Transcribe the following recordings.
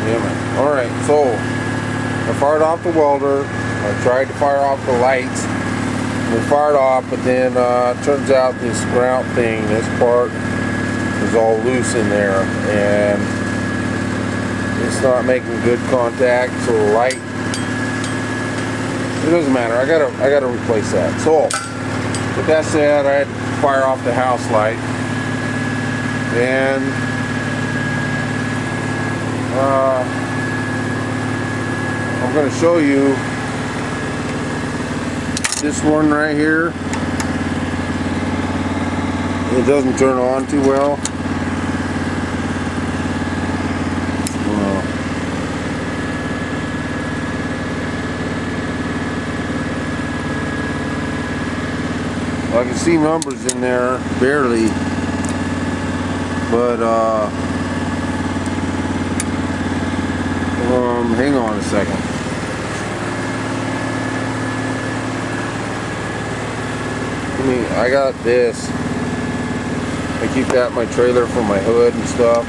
Damn it. Alright, so I fired off the welder. I tried to fire off the lights. We fired off, but then turns out this grout thing, this part is all loose in there, and it's not making good contact. So the light, it doesn't matter. I gotta replace that. So with that said, I had to fire off the house light, and I'm going to show you this one right here. It doesn't turn on too well. I can see numbers in there, barely, but hang on a second. I got this. I keep that in my trailer for my hood and stuff.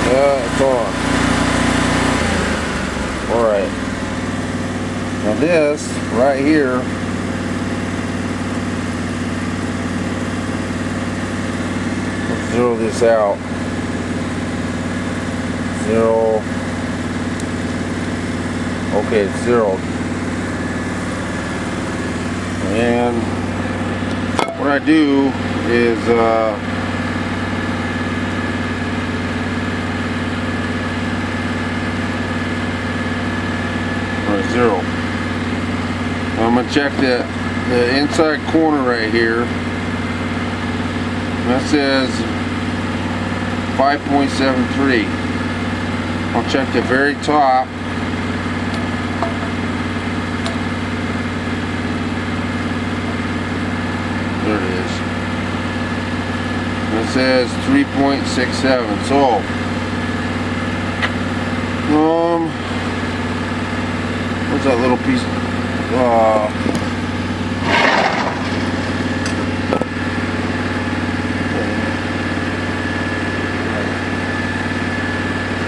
Yeah, it's on. Alright. Now this right here, let's zero this out. Zero. Okay, it's zeroed. And what I do is zero. I'm gonna check the inside corner right here. That says 5.73. I'll check the very top. There it is. It says 3.67. So what's that little piece?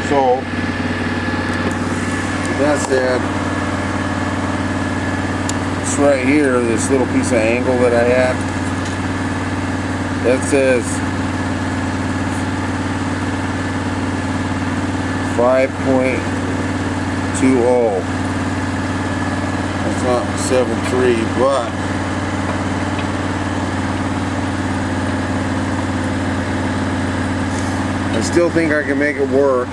So that said, it's right here, this little piece of angle that I had, that says 5.20. It's not 7.3, but I still think I can make it work,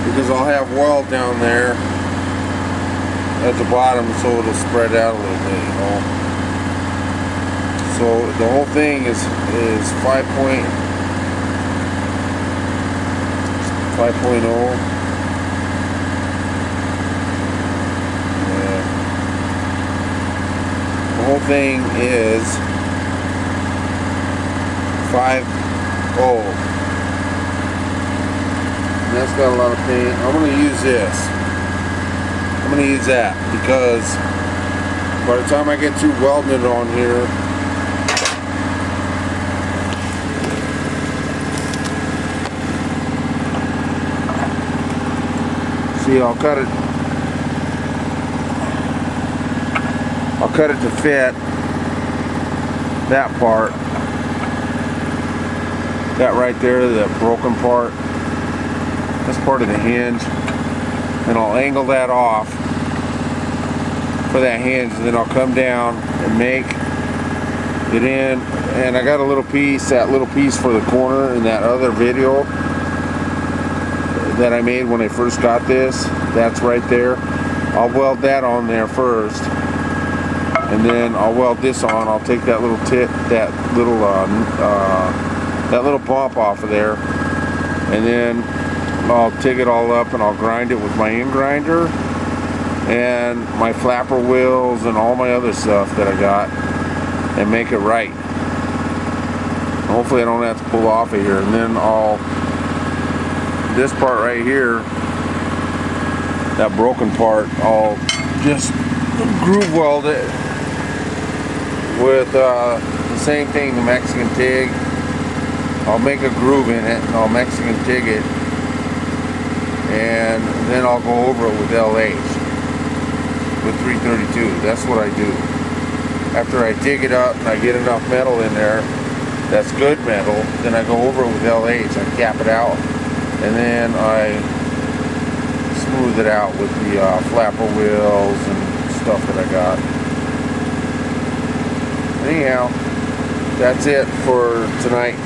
because I'll have weld down there at the bottom, so it'll spread out a little bit, you know. So the whole thing is 5.0. The whole thing is start1.5. And that's got a lot of paint. I'm going to use this. I'm going to use that because by the time I get through welding it on here, see, I'll cut it to fit that part, that right there, that broken part. That's part of the hinge, and I'll angle that off for that hinge, and then I'll come down and make it in. And I got a little piece, that little piece for the corner in that other video that I made when I first got this. That's right there. I'll weld that on there first, and then I'll weld this on. I'll take that little that little bump off of there, and then I'll take it all up and I'll grind it with my end grinder and my flapper wheels and all my other stuff that I got, and make it right. Hopefully I don't have to pull off of here. And then this part right here, that broken part, I'll just groove weld it with the same thing, the Mexican TIG. I'll make a groove in it and I'll Mexican TIG it, and then I'll go over it with LH with 332. That's what I do. After I dig it up and I get enough metal in there that's good metal, then I go over it with LH. I cap it out, and then I smooth it out with the flapper wheels and stuff that I got. Anyhow, that's it for tonight.